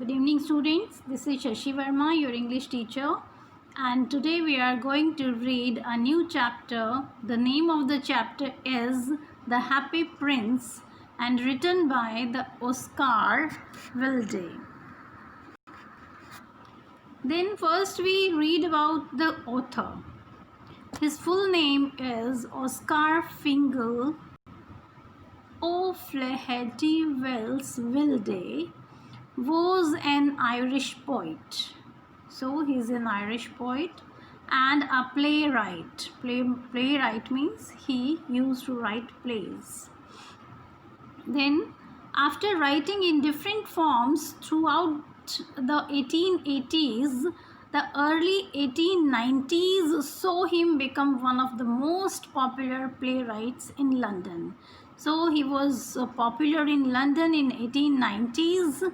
Good evening, students. This is Shashi Verma, your English teacher, and today we are going to read a new chapter. The name of the chapter is The Happy Prince and written by the Oscar Wilde. Then first we read about the author. His full name is Oscar Fingal O'Flaherty Wells Wilde. Was an Irish poet. So he is an Irish poet and a playwright. Playwright means he used to write plays. Then after writing in different forms throughout the 1880s, the early 1890s saw him become one of the most popular playwrights in London. So he was popular in London in 1890s.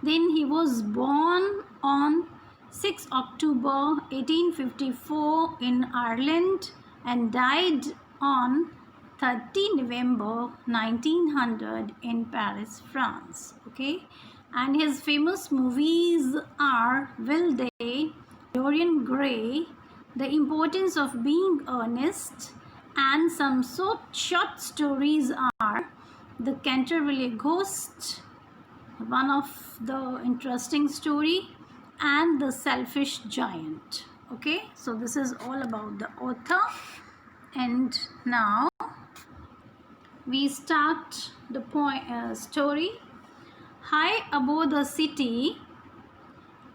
Then he was born on 6 October 1854 in Ireland and died on 30 November 1900 in Paris, France. Okay, and his famous movies are Wilde, Dorian Gray, The Importance of Being Earnest, and some short stories are The Canterville Ghost, one of the interesting story, and The Selfish Giant. Okay, so this is all about the author, and now we start the story. High above the city,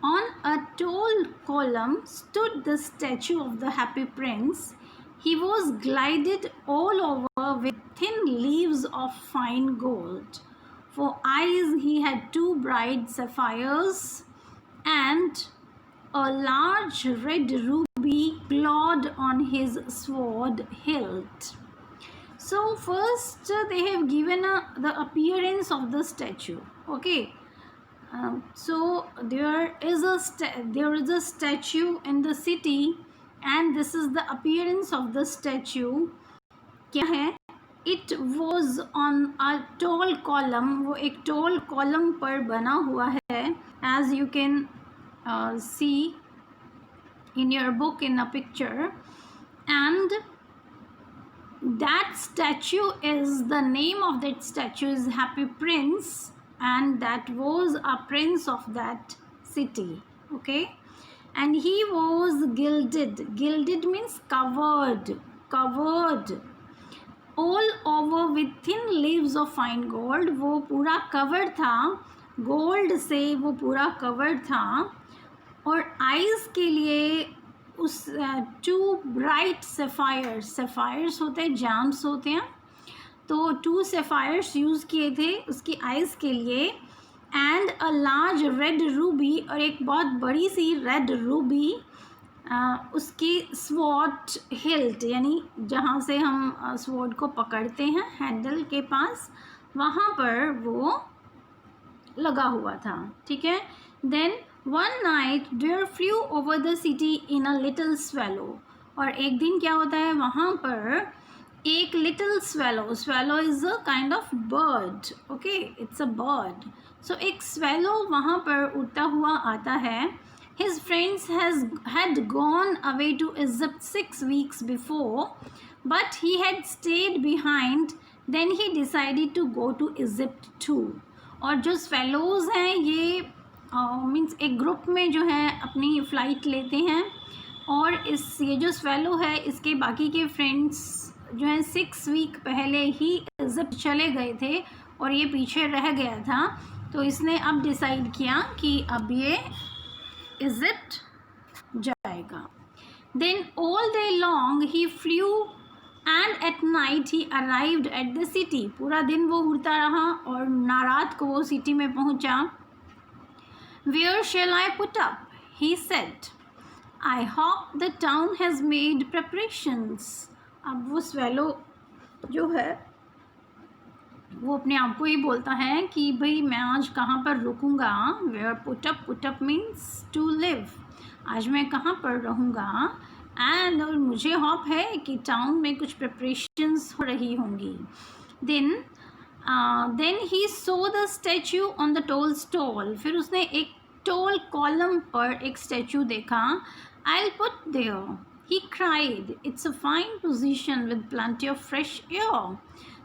on a tall column, stood the statue of the Happy Prince. He was gilded all over with thin leaves of fine gold. For eyes he had two bright sapphires and a large red ruby clawed on his sword hilt. So first they have given the appearance of the statue. Okay, so there is a statue in the city, and this is the appearance of the statue. क्या है? It was on a tall column. वो एक tall column पर बना हुआ है, as you can see in your book in a picture, and that statue is, the name of that statue is Happy Prince, and that was a prince of that city. Okay, and he was gilded means covered all over with thin leaves of fine gold. वो पूरा covered था, gold से वो पूरा covered था, और eyes के लिए उस two bright sapphires होते हैं, gems होते हैं, तो two sapphires यूज़ किए थे उसकी eyes के लिए, and a large red ruby, और एक बहुत बड़ी सी red ruby उसकी स्वॉर्ड हिल्ट, यानी जहाँ से हम स्वॉर्ड को पकड़ते हैं हैंडल के पास, वहाँ पर वो लगा हुआ था. ठीक है. Then one night there flew over the city in a little swallow, और एक दिन क्या होता है, वहाँ पर एक little swallow is a kind of bird. Okay, it's a bird. So एक स्वेलो वहाँ पर उड़ता हुआ आता है. His friends had gone away to Egypt 6 weeks before, but he had stayed behind. Then he decided to go to Egypt too. और जो swallows हैं ये मीन्स एक ग्रुप में जो है अपनी फ़्लाइट लेते हैं, और ये जो swallow है इसके बाकी के फ्रेंड्स जो हैं 6 वीक पहले ही इजिप्ट चले गए थे और ये पीछे रह गया था. तो इसने अब डिसाइड किया कि अब ये इजिप्ट जाएगा. Then all day long he flew and at night he arrived at the city. पूरा दिन वो उड़ता रहा और रात को वो सिटी में पहुंचा. Where shall I put up, he said. I hope the town has made preparations. अब वो स्वेलो जो है वो अपने आप को ही बोलता है कि भाई मैं आज कहाँ पर रुकूंगा. Where put up means to live. आज मैं कहाँ पर रहूँगा, एंड और मुझे होप है कि टाउन में कुछ प्रिपरेशंस हो रही होंगी. Then then he saw the statue on the tall stall, फिर उसने एक टोल कॉलम पर एक स्टैचू देखा. I will put there, he cried. It's a fine position with plenty of fresh air.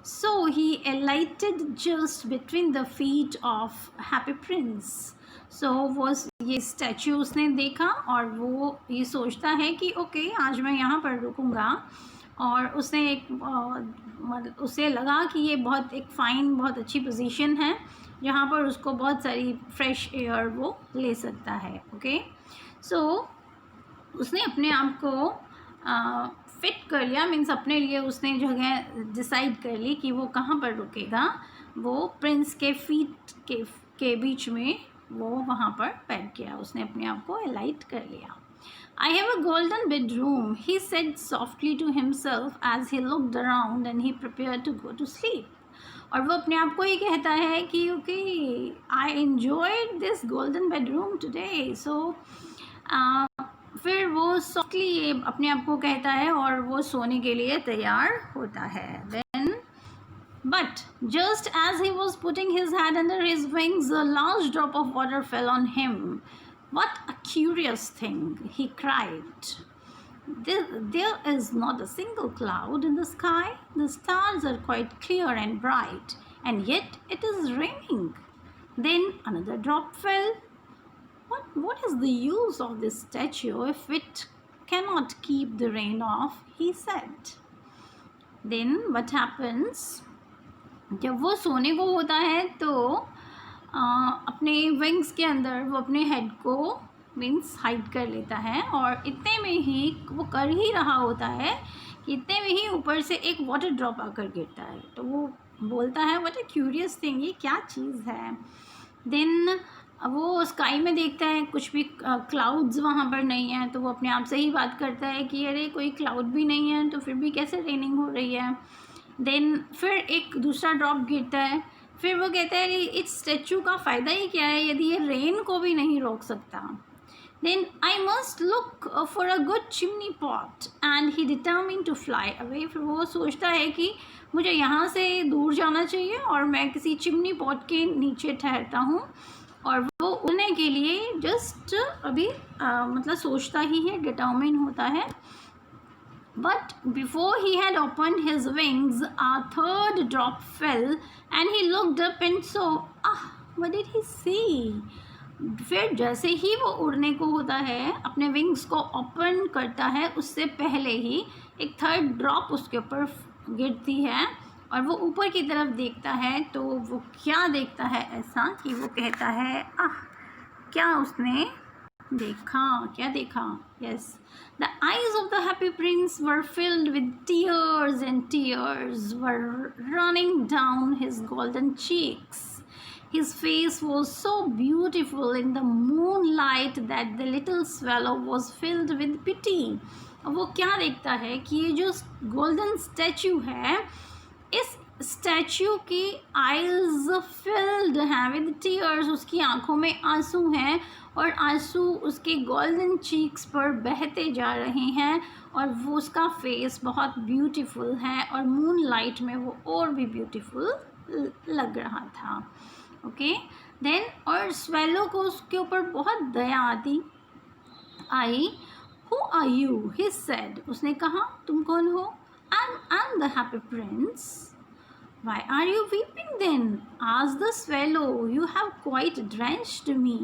So he alighted just between the feet of Happy Prince. So वो ये statue उसने देखा और वो ये सोचता है कि ओके आज मैं यहाँ पर रुकूँगा. और उसने मतलब उसे लगा कि ये बहुत एक फ़ाइन बहुत अच्छी पोजीशन है जहाँ पर उसको बहुत सारी फ्रेश एयर वो ले सकता है. ओके, सो उसने अपने आप को फिट कर लिया, मीन्स अपने लिए उसने जगह डिसाइड कर ली कि वो कहाँ पर रुकेगा. वो प्रिंस के फीट के बीच में वो वहाँ पर बैठ गया, उसने अपने आप को एलाइट कर लिया. I have a golden bedroom, he said softly to himself as he looked around and he prepared to go to sleep. और वो अपने आप को ही कहता है कि okay I enjoyed this golden bedroom today. So फिर वो सॉफ्टली ये अपने आप को कहता है और वो सोने के लिए तैयार होता है. Then but just as he was putting his head under his wings, a large drop of water fell on him. What a curious thing, he cried. There is not a single cloud in the sky. The stars are quite clear and bright, and yet it is raining. Then another drop fell. What is the use of this statue if it cannot keep the rain off? He said. Then what happens? जब वो सोने को होता है तो अपने wings के अंदर वो अपने हेड को मीन्स हाइड कर लेता है और इतने में ही वो कर ही रहा होता है कि इतने में ही ऊपर से एक वाटर ड्रॉप आकर गिरता है. तो वो बोलता है व्हाट अ क्यूरियस थिंग, ये क्या चीज़ है. देन वो स्काई में देखता है कुछ भी क्लाउड्स वहाँ पर नहीं है, तो वो अपने आप से ही बात करता है कि अरे कोई क्लाउड भी नहीं है तो फिर भी कैसे रेनिंग हो रही है. देन फिर एक दूसरा ड्रॉप गिरता है, फिर वो कहता है इस स्टैचू का फ़ायदा ही क्या है यदि ये रेन को भी नहीं रोक सकता. Then I must look for a good chimney pot and he determine to fly away. फिर वो सोचता है कि मुझे यहाँ से दूर जाना चाहिए और मैं किसी चिमनी पॉट के नीचे ठहरता हूँ. और वो उड़ने के लिए जस्ट अभी मतलब सोचता ही है, डिटर्मिन होता है. But before he had opened his wings, a third drop fell, and he looked up and saw, what did he see? फिर जैसे ही वो उड़ने को होता है, अपने विंग्स को ओपन करता है, उससे पहले ही एक थर्ड ड्रॉप उसके ऊपर गिरती है और वो ऊपर की तरफ देखता है. तो वो क्या देखता है ऐसा कि वो कहता है क्या उसने देखा, क्या देखा. Yes, the eyes of the happy prince were filled with tears and tears were running down his golden cheeks. His face was so beautiful in the moonlight that the little swallow was filled with pity. वो क्या देखता है कि ये जो golden statue है, इस statue की आईज फिल्ड हैं विद टीयर्स, उसकी आंखों में आंसू हैं और आंसू उसके गोल्डन चीक्स पर बहते जा रहे हैं और वो उसका फेस बहुत ब्यूटीफुल है और मून लाइट में वो और भी ब्यूटीफुल लग रहा था. ओके, देन और स्वेलो को उसके ऊपर बहुत दया आई. Who are you, he said. उसने कहा तुम कौन हो. I am the happy prince. Why are you weeping then? asked the swallow. You have quite drenched me.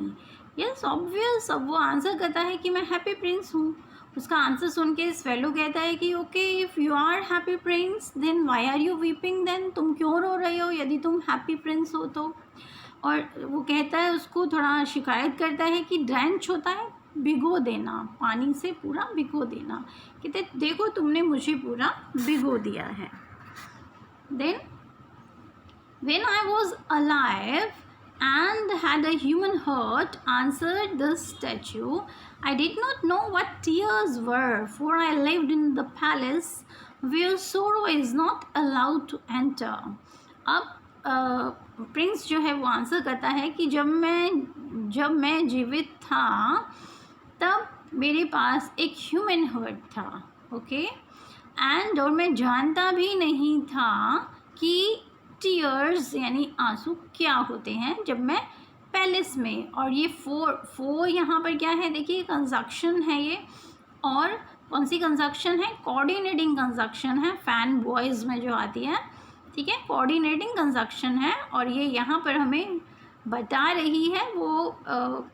Yes, obvious. अब वो आंसर करता है कि मैं हैप्पी प्रिंस हूँ. उसका आंसर सुन के स्वेलो कहता है कि okay if you are Happy Prince then why are you weeping then, तुम क्यों रो रहे हो यदि तुम हैप्पी प्रिंस हो तो. और वो कहता है, उसको थोड़ा शिकायत करता है कि ड्रेंच होता है भिगो देना, पानी से पूरा भिगो देना. कहते देखो तुमने मुझे पूरा भिगो दिया है. Then when I was alive and had a human heart, answered the statue, I did not know what tears were, for I lived in the palace where sorrow is not allowed to enter. अब Prince जो है वो answer करता है कि जब मैं जीवित था तब मेरे पास एक ह्यूमन हार्ट था. ओके, एंड और मैं जानता भी नहीं था कि टीयर्स यानी आंसू क्या होते हैं जब मैं पैलेस में, और ये फोर यहाँ पर क्या है, देखिए कंजक्शन है ये, और कौन सी कंजक्शन है, कोऑर्डिनेटिंग कंजक्शन है, फैन बॉयज़ में जो आती है, ठीक है, कोऑर्डिनेटिंग कंजक्शन है। और ये यहाँ पर हमें बता रही है वो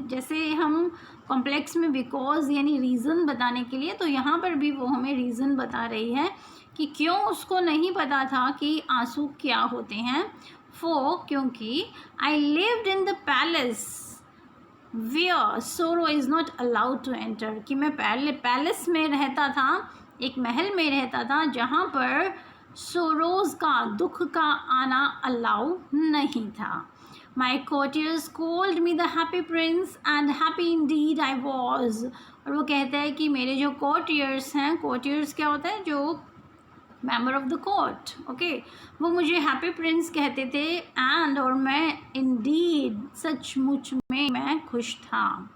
जैसे हम कॉम्प्लेक्स में बिकॉज यानी रीज़न बताने के लिए, तो यहाँ पर भी वो हमें रीज़न बता रही है कि क्यों उसको नहीं पता था कि आंसू क्या होते हैं। क्योंकि I lived in the palace where sorrow is not allowed to enter, कि मैं पैलेस में रहता था, एक महल में रहता था जहाँ पर सोरोज़ का, दुख का आना अलाउ नहीं था। My courtiers called me the happy prince and happy indeed I was। और वो कहता है कि मेरे जो courtiers हैं, courtiers क्या होता है, जो member of the court, okay, वो मुझे हैप्पी प्रिंस कहते थे, एंड और मैं इंडीड सचमुच में मैं खुश था।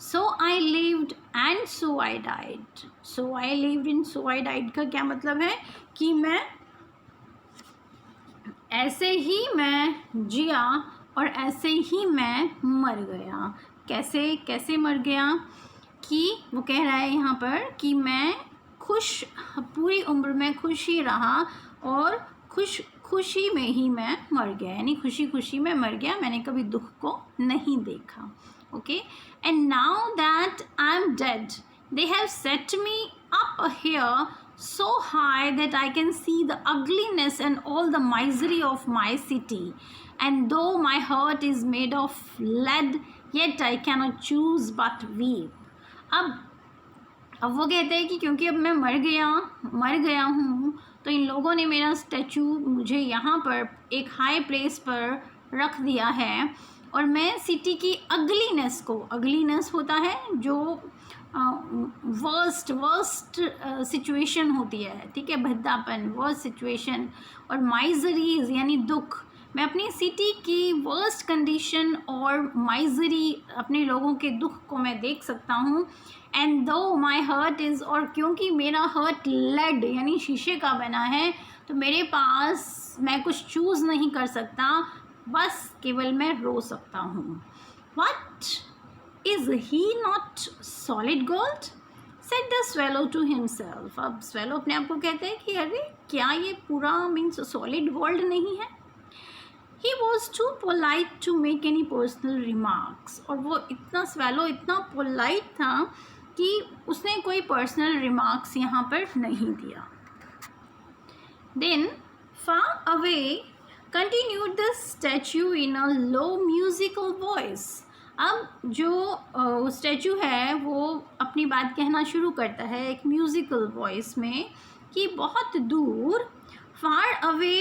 So I lived and so I died. So I lived in so I died का क्या मतलब है कि मैं ऐसे ही मैं जिया और ऐसे ही मैं मर गया। कैसे कैसे मर गया, कि वो कह रहा है यहाँ पर कि मैं खुश, पूरी उम्र में खुश ही रहा और खुशी में ही मैं मर गया, यानी खुशी खुशी में मर गया, मैंने कभी दुख को नहीं देखा। Okay, and now that I am dead they have set me up here so high that I can see the ugliness and all the misery of my city, and though my heart is made of lead yet I cannot choose but weep। अब वो कहते हैं कि क्योंकि अब मैं मर गया हूँ, तो इन लोगों ने मेरा स्टैचू मुझे यहाँ पर एक हाई प्लेस पर रख दिया है, और मैं सिटी की अगलीनेस को, अगलीनेस होता है जो वर्स्ट सिचुएशन होती है, ठीक है, भद्दापन, वर्स्ट सिचुएशन, और माइजरीज यानी दुख, मैं अपनी सिटी की वर्स्ट कंडीशन और माइजरी, अपने लोगों के दुख को मैं देख सकता हूँ। एंड दो माई हर्ट इज़, और क्योंकि मेरा हर्ट लेड यानी शीशे का बना है, तो मेरे पास मैं कुछ चूज़ नहीं कर सकता, बस केवल मैं रो सकता हूँ। What? Is he not solid gold? Said the swallow to himself। अब swallow अपने आप को कहते हैं कि अरे क्या ये पूरा मीन्स सॉलिड गोल्ड नहीं है। He was too polite to make any personal remarks। और वो इतना swallow इतना polite था कि उसने कोई पर्सनल रिमार्क्स यहाँ पर नहीं दिया। Then far away continued the statue in a low musical voice। अब जो स्टैचू है वो अपनी बात कहना शुरू करता है एक म्यूज़िकल वॉइस में कि बहुत दूर, far away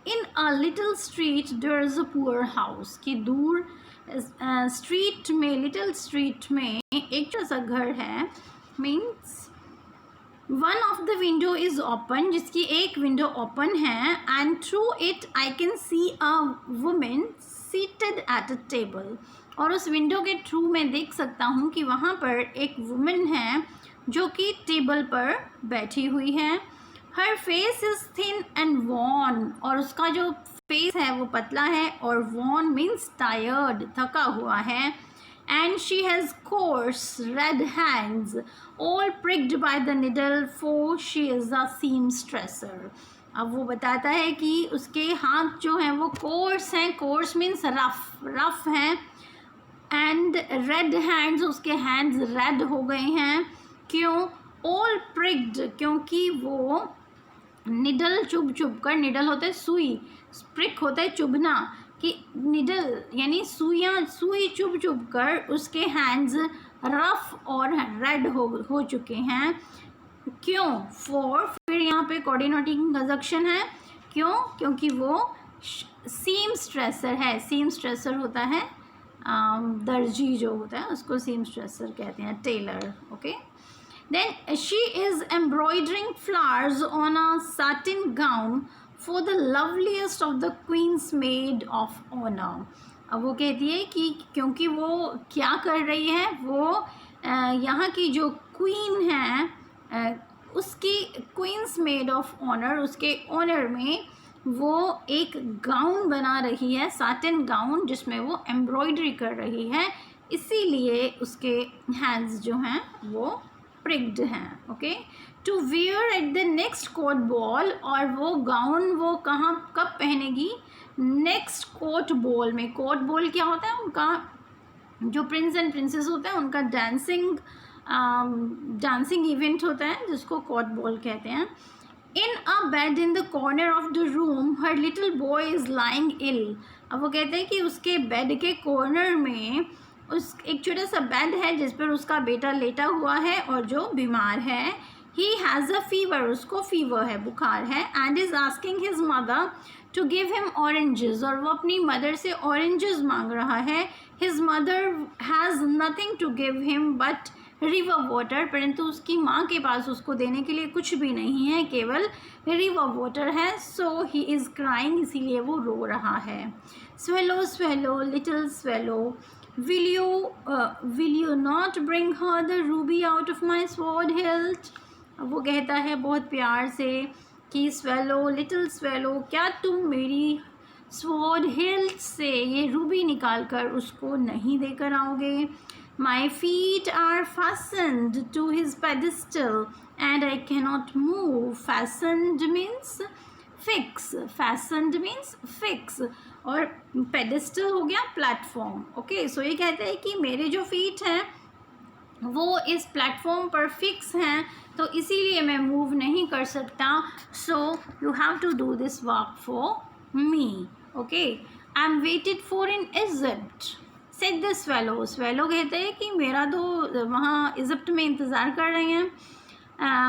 in a little street there is a poor house, कि दूर स्ट्रीट में, लिटिल स्ट्रीट में एक छोटा सा घर है, means one of the window is open, जिसकी एक विंडो ओपन है, and through it I can see a women seated at a table. और उस विंडो के थ्रू मैं देख सकता हूँ कि वहाँ पर एक वुमेन है जो कि टेबल पर बैठी हुई है। Her face is thin and worn, और उसका जो फेस है वो पतला है, और वॉर्न मीन्स टायर्ड, थका हुआ है। And she has coarse red hands all pricked by the needle, for she is a seamstress. अब वो बताता है कि उसके हाथ जो हैं वो कोर्स हैं, कोर्स मीन्स रफ हैं, एंड रेड हैंड्स, उसके हैंड्स रेड हो गए हैं। क्यों? ऑल प्रिक्ड, क्योंकि वो निडल चुभ कर, निडल होता है सुई, प्रिक होता है चुभना, कि निडल यानी सुई चुभ कर उसके हैंड्स रफ और रेड हो चुके हैं। क्यों? फॉर, फिर यहाँ पे कोऑर्डिनेटिंग कंजक्शन है, क्यों? क्योंकि वो सीम स्ट्रेसर है। सीम स्ट्रेसर होता है दर्जी जो होता है उसको सीम स्ट्रेसर कहते हैं, tailor. Okay, then she is embroidering flowers on a satin gown for the loveliest of the queen's maid of honour. अब वो कहती है कि क्योंकि वो क्या कर रही है, वो यहाँ की जो क्वीन है उसकी क्वींस मेड ऑफ ऑनर, उसके ऑनर में वो एक गाउन बना रही है, साटिन गाउन, जिसमें वो एम्ब्रॉयडरी कर रही है, इसीलिए उसके हैंड्स जो हैं वो प्रिक्ड हैं. Okay, to wear at the next court ball, और वो गाउन वो कहाँ कब पहनेगी, नेक्स्ट कोर्ट बॉल में. कोर्ट बॉल क्या होता है, उनका जो प्रिंस एंड प्रिंसेस होते हैं उनका डांसिंग इवेंट होता है जिसको कोर्ट बॉल कहते हैं. In a bed in the corner of the room her little boy is lying ill. अब वो कहते हैं कि उसके बेड के कॉर्नर में उस एक छोटा सा बेड है जिस पर उसका बेटा लेटा हुआ है और जो बीमार है. ही हैज़ अ फीवर, उसको फीवर है, बुखार है. And is asking his mother to give him oranges, और वो अपनी मदर से ऑरेंजेस मांग रहा है. His mother has nothing to give him but river water, परंतु उसकी माँ के पास उसको देने के लिए कुछ भी नहीं है, केवल रिवर वाटर है. सो ही इज़ क्राइंग, इसीलिए वो रो रहा है. Swallow swallow little swallow, will you not bring her the ruby out of my sword hilt. वो कहता है बहुत प्यार से कि स्वेलो लिटिल स्वेलो, क्या तुम मेरी स्वॉर्ड हिल्ट से ये रूबी निकाल कर उसको नहीं देकर आओगे. My feet are fastened to his pedestal and I cannot move. Fastened means fix, fastened means fix, और pedestal हो गया प्लेटफॉर्म. ओके, सो ये कहते हैं कि मेरे जो फीट हैं वो इस प्लेटफॉर्म पर फिक्स हैं, तो इसीलिए मैं मूव नहीं कर सकता. So you have to do this work for me. Okay, I am waited for in Egypt said the swallow. Swallow कहते हैं कि मेरा तो वहाँ इजिप्ट में इंतज़ार कर रहे हैं.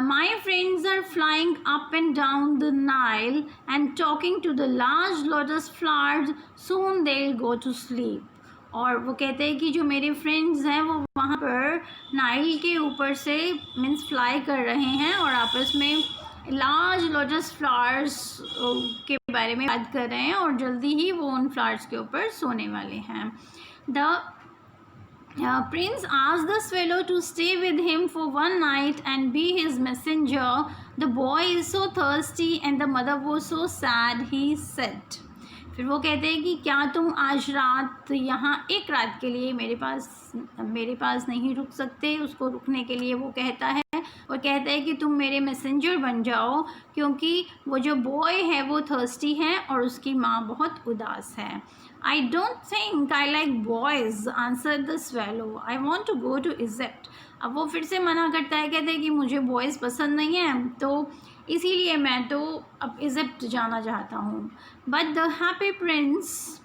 My friends are flying up and down the Nile and talking to the large lotus flowers, soon they will go to sleep. और वो कहते हैं कि जो मेरे फ्रेंड्स हैं वो वहाँ पर नाइल के ऊपर से मीन्स फ्लाई कर रहे हैं और आपस में लार्ज लोटस फ्लावर्स के बारे में बात कर रहे हैं और जल्दी ही वो उन फ्लावर्स के ऊपर सोने वाले हैं. The prince asked the swallow to stay with him for one night and be his messenger. The boy is so thirsty and the mother was so sad, he said. फिर वो कहते हैं कि क्या तुम आज रात यहाँ एक रात के लिए मेरे पास नहीं रुक सकते. उसको रुकने के लिए वो कहता है और कहता है कि तुम मेरे मैसेंजर बन जाओ, क्योंकि वो जो बॉय है वो थर्स्टी है और उसकी माँ बहुत उदास है. I don't think I like boys, answered the swallow. I want to go to Egypt. अब वो फिर से मना करता है, कहते हैं कि मुझे बॉयज़ पसंद नहीं है, तो इसीलिए मैं तो अब इजिप्ट जाना चाहता हूँ. But the happy prince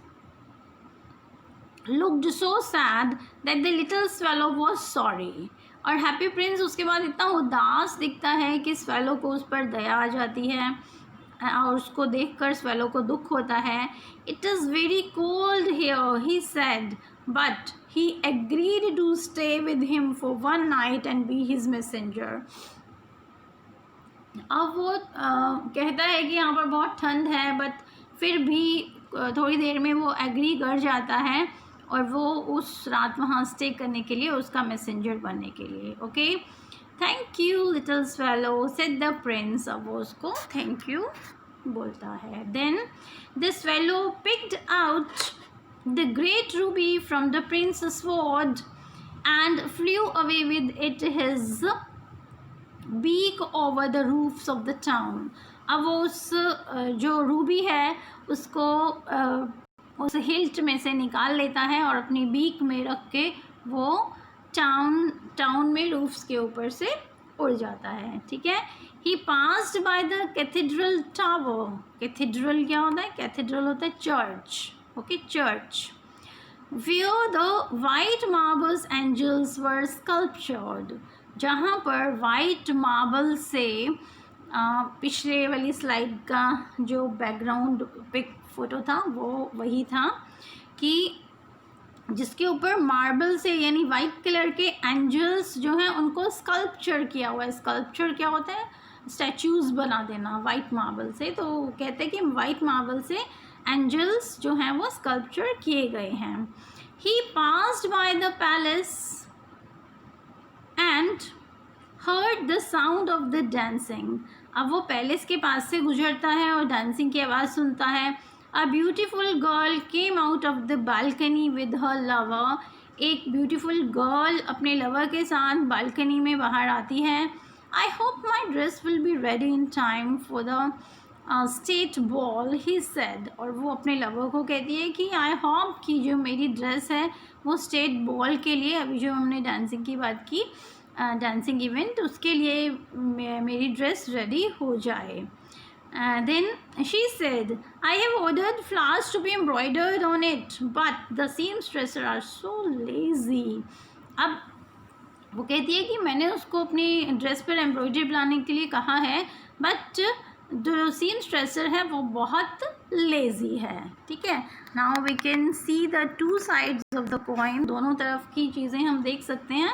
looked so sad that the little swallow was sorry. और हैप्पी प्रिंस उसके बाद इतना उदास दिखता है कि स्वेलो को उस पर दया आ जाती है और उसको देखकर स्वेलो को दुख होता है. It is very cold here, he said, but he agreed to stay with him for one night and be his messenger. अब वो कहता है कि यहाँ पर बहुत ठंड है, बट फिर भी थोड़ी देर में वो एग्री कर जाता है और वो उस रात वहाँ स्टे करने के लिए, उसका मैसेंजर बनने के लिए. Okay, thank you little swallow said the prince. अब वो उसको थैंक यू बोलता है. Then the swallow picked out the great ruby from the prince's sword and flew away with it his beak over the roofs of the town. अब वो उस जो Ruby है उसको उस हिल्ट में से निकाल लेता है और अपनी बीक में रख के वो टाउन में रूफ्स के ऊपर से उड़ जाता है. ठीक है. He passed by the cathedral tower. Cathedral क्या होता है? कैथेड्रल होता है church. Okay, church. Where the white marbles angels were sculptured. जहाँ पर वाइट मार्बल से पिछले वाली स्लाइड का जो बैकग्राउंड पिक फ़ोटो था वो वही था कि जिसके ऊपर मार्बल से यानी वाइट कलर के एंजल्स जो हैं उनको स्कल्पचर किया हुआ है. स्कल्पचर क्या होता है? स्टैचूज़ बना देना वाइट मार्बल से. तो कहते हैं कि वाइट मार्बल से एंजल्स जो हैं वो स्कल्पचर किए गए हैं. He passed by the palace and heard the sound of the dancing. अब वो पैलेस के पास से गुजरता है और डांसिंग की आवाज़ सुनता है। A beautiful girl came out of the balcony with her lover. एक ब्यूटीफुल गर्ल अपने लवर के साथ बालकनी में बाहर आती है। I hope my dress will be ready in time for the state ball, he said. और वो अपने लवर को कहती है कि आई होप कि जो मेरी ड्रेस है वो स्टेट बॉल के लिए, अभी जो हमने डांसिंग की बात की, डांसिंग इवेंट, उसके लिए मेरी ड्रेस रेडी हो जाए। Then she said, I have ordered flowers to be embroidered on it, but the seamstresses are so lazy. अब वो कहती है कि मैंने उसको अपनी ड्रेस पर एम्ब्रॉयडरी बनाने के लिए कहा है, बट जो सीमस्ट्रेसर है वो बहुत लेज़ी है। ठीक है, now we can see the two sides of the coin. दोनों तरफ की चीज़ें हम देख सकते हैं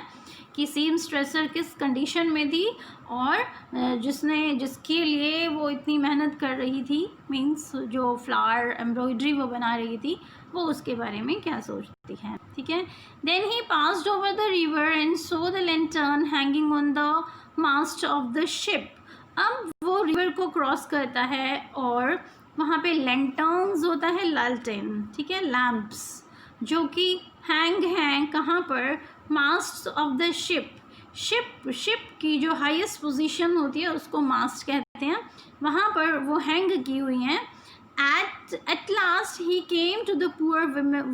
कि सीमस्ट्रेसर किस कंडीशन में थी और जिसके लिए वो इतनी मेहनत कर रही थी, मीन्स जो फ्लावर एम्ब्रॉयडरी वो बना रही थी, वो उसके बारे में क्या सोचती है। ठीक है, then he passed over the river and saw the lantern hanging on the mast of the ship. अब वो रिवर को क्रॉस करता है और वहाँ पे लैंटर्न्स होता है, लालटेन, ठीक है, लैम्प्स, जो कि हैंग हैं कहाँ पर, मास्ट ऑफ द शिप। शिप की जो हाईएस्ट पोजीशन होती है उसको मास्ट कहते हैं, वहाँ पर वो हैंग की हुई हैं। At last he came to the poor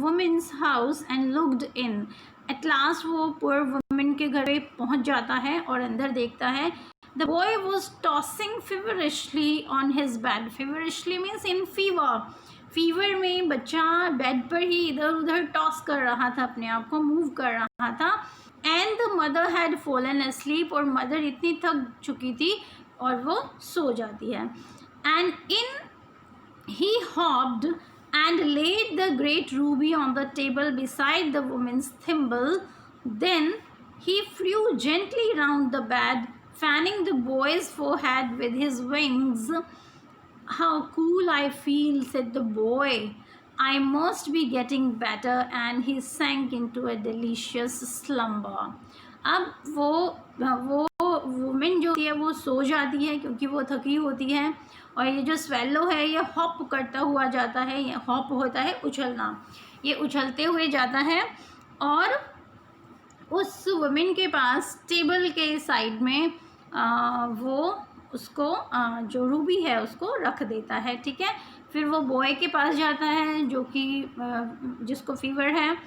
woman's house and looked in. At last वो poor woman के घर पे पहुँच जाता है और अंदर देखता है। The boy was tossing feverishly on his bed. Feverishly means in fever. Fever में बच्चा बेड पर ही इधर उधर टॉस कर रहा था, अपने आप को मूव कर रहा था। And the mother had fallen asleep, और मदर इतनी थक चुकी थी और वो सो जाती है। And in he hopped and laid the great ruby on the table beside the woman's thimble. Then he flew gently round the bed, fanning the boy's forehead with his wings. How cool I feel, said the boy. I must be getting better, and he sank into a delicious slumber. अब वो women जो है वो सो जाती है क्योंकि वो थकी होती है, और ये जो स्वेलो है ये हॉप करता हुआ जाता है, ये हॉप होता है उछलना, ये उछलते हुए जाता है और उस वुमेन के पास टेबल के साइड में वो उसको जो रूबी है उसको रख देता है। ठीक है, फिर वो बॉय के पास जाता है जो कि जिसको फीवर है,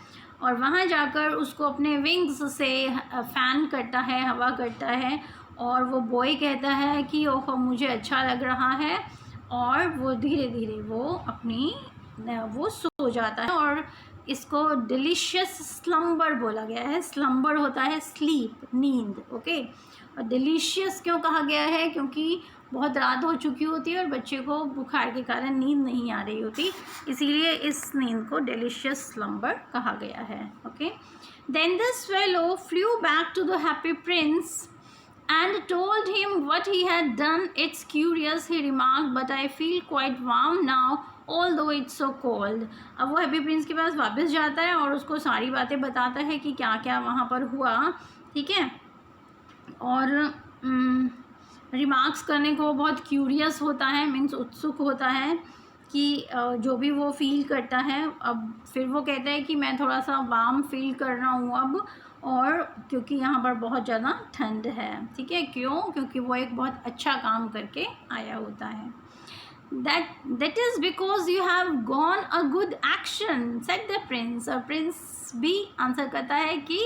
और वहाँ जाकर उसको अपने विंग्स से फ़ैन करता है, हवा करता है, और वो बॉय कहता है कि ओह मुझे अच्छा लग रहा है, और वो धीरे धीरे वो सो जाता है। और इसको डिलीशियस स्लम्बर बोला गया है। स्लम्बर होता है स्लीप, नींद। ओके, और डिलीशियस क्यों कहा गया है, क्योंकि बहुत रात हो चुकी होती है और बच्चे को बुखार के कारण नींद नहीं आ रही होती, इसीलिए इस नींद को डिलीशियस स्लम्बर कहा गया है। Okay, then the swallow flew back to the happy Prince and told him what he had done. It's curious, he remarked, but I feel quite warm now, although it's so cold. अब वो happy Prince के पास वापस जाता है और उसको सारी बातें बताता है कि क्या क्या वहाँ पर हुआ। ठीक है, और रिमार्क्स करने को बहुत क्यूरियस होता है, मीन्स उत्सुक होता है कि जो भी वो फील करता है। अब फिर वो कहता है कि मैं थोड़ा सा वार्म फील कर रहा हूँ अब, और क्योंकि यहाँ पर बहुत ज़्यादा ठंड है। ठीक है, क्यों, क्योंकि वो एक बहुत अच्छा काम करके आया होता है। That is because you have gone a good action, said the prince. और प्रिंस भी आंसर करता है कि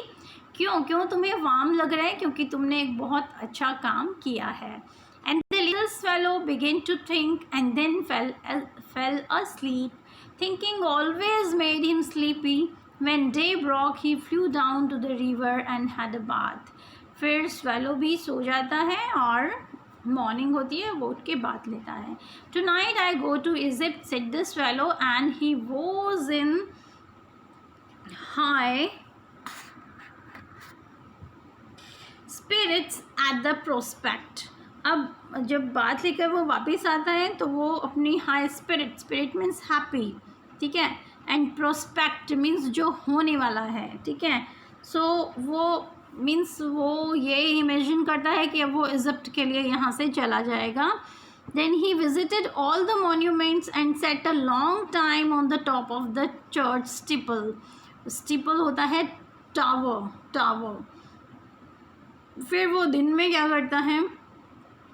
क्यों तुम्हें वार्म लग रहा है, क्योंकि तुमने एक बहुत अच्छा काम किया है। And the little swallow began to think and then fell asleep. Thinking always made him sleepy. When day broke, he flew down to the river and had a bath. फिर swallow भी सो जाता है और मॉर्निंग होती है वो उठ के बात लेता है। Tonight I go to Egypt, said the swallow, and he was in high spirits at the prospect. अब जब बात लेकर वो वापस आता है तो वो अपनी हाई स्पिरिट मीन्स हैप्पी, ठीक है, एंड प्रोस्पेक्ट मीन्स जो होने वाला है। ठीक है, सो वो मीन्स वो ये इमेजिन करता है कि अब वो इजिप्ट के लिए यहाँ से चला जाएगा. Then he visited all the monuments and sat a long time on the top of the church steeple. Steeple होता है टावर. फिर वो दिन में क्या करता है,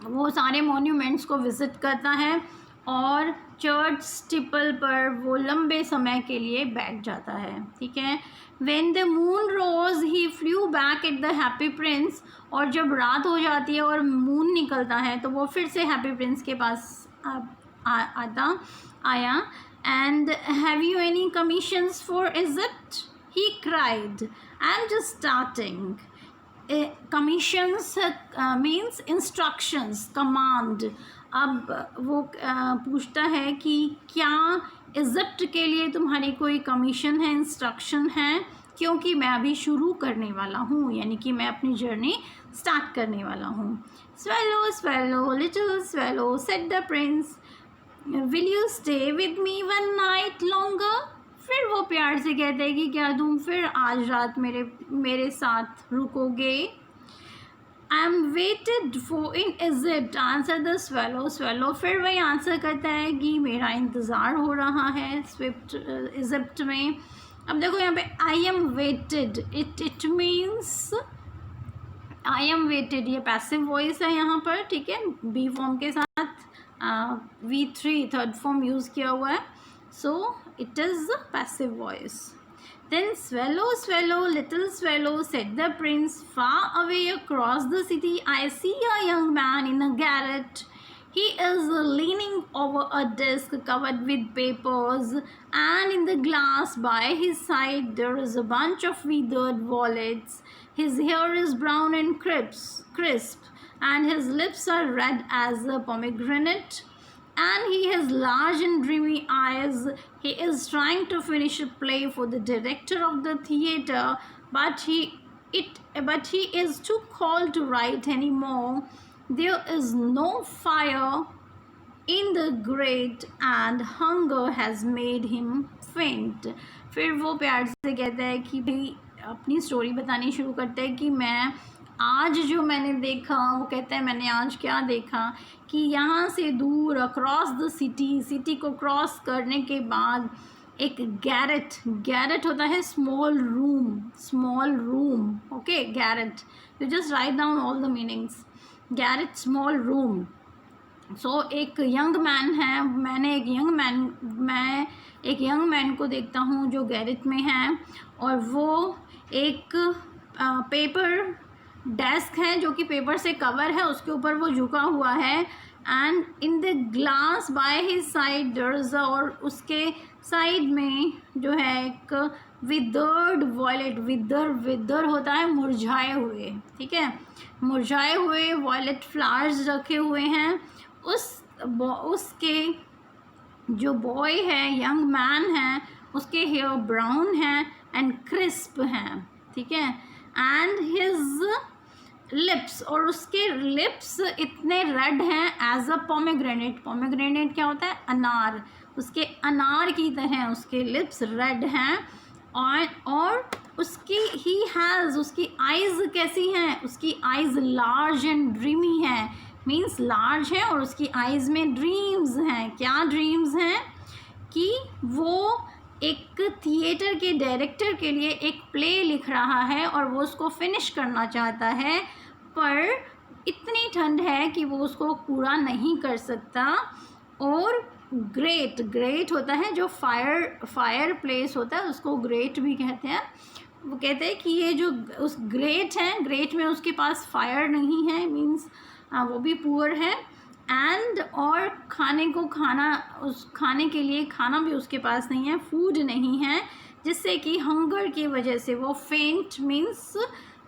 वो सारे मॉन्यूमेंट्स को विज़िट करता है और चर्च स्टीपल पर वो लंबे समय के लिए बैठ जाता है. ठीक है. When the moon rose he flew back at the happy prince. और जब रात हो जाती है और मून निकलता है तो वो फिर से हैप्पी प्रिंस के पास आया. And have you any commissions for Egypt, he cried. I am just starting. Commissions means instructions, command. अब वो पूछता है कि क्या इजिप्ट के लिए तुम्हारी कोई कमीशन है, इंस्ट्रक्शन है, क्योंकि मैं अभी शुरू करने वाला हूँ, यानी कि मैं अपनी जर्नी स्टार्ट करने वाला हूँ. Swallow, swallow, little swallow, said the prince, will you stay with me one night longer? फिर वो प्यार से कहते हैं कि क्या तुम फिर आज रात मेरे साथ रुकोगे. I am waited for in Egypt, answered the swallow. Swallow फिर वही आंसर करता है कि मेरा इंतज़ार हो रहा है इजिप्ट में. अब देखो यहाँ पे I am waited, it means I am waited, ये पैसिव वॉइस है यहाँ पर. ठीक है. बी फॉर्म के साथ V3 थर्ड फॉर्म यूज़ किया हुआ है. So it is passive voice. Then swallow, swallow, little swallow, said the prince, far away across the city I see a young man in a garret. He is leaning over a desk covered with papers, and in the glass by his side there is a bunch of withered violets. His hair is brown and crisp, and his lips are red as a pomegranate. And he has large and dreamy eyes. He is trying to finish a play for the director of the theatre, but he is too cold to write anymore. There is no fire in the grate, and hunger has made him faint. फिर वो प्यार से कहता है कि भाई अपनी story बतानी शुरू करता है कि मैं आज जो मैंने देखा, वो कहता है मैंने आज क्या देखा कि यहाँ से दूर अक्रॉस द सिटी को क्रॉस करने के बाद एक गैरेट होता है small room. Okay. Garret, you just write down all the meanings. Garret, small room. So एक यंग मैन है, मैं एक यंग मैन को देखता हूँ जो गैरेट में है, और वो एक पेपर डेस्क है जो कि पेपर से कवर है, उसके ऊपर वो झुका हुआ है. And in the glass by his side there, और उसके साइड में जो है एक विदर्ड वॉयलेट. विदर होता है मुरझाए हुए. ठीक है. मुरझाए हुए वॉयलेट फ्लावर्स रखे हुए हैं. उसके जो बॉय है, यंग मैन है, उसके हेयर ब्राउन है एंड क्रिस्प हैं. ठीक है. एंड हिज लिप्स, और उसके लिप्स इतने रेड हैं एज अ पोमेग्रेनेट. पोमेग्रेनेट क्या होता है? अनार. उसके अनार की तरह उसके लिप्स रेड हैं. और उसकी आइज़ कैसी हैं? उसकी आइज़ लार्ज एंड ड्रीमी हैं. मीन्स लार्ज है और उसकी आइज़ में ड्रीम्स हैं. क्या ड्रीम्स हैं? कि वो एक थिएटर के डायरेक्टर के लिए एक प्ले लिख रहा है और वो उसको फिनिश करना चाहता है, पर इतनी ठंड है कि वो उसको पूरा नहीं कर सकता. और ग्रेट होता है जो फायर प्लेस होता है, उसको ग्रेट भी कहते हैं. वो कहते हैं कि ये जो उस ग्रेट है, ग्रेट में उसके पास फायर नहीं है, मीन्स वो भी पुअर है. एंड और खाने के लिए खाना भी उसके पास नहीं है, फूड नहीं है, जिससे कि हंगर की वजह से वो फेंट मीन्स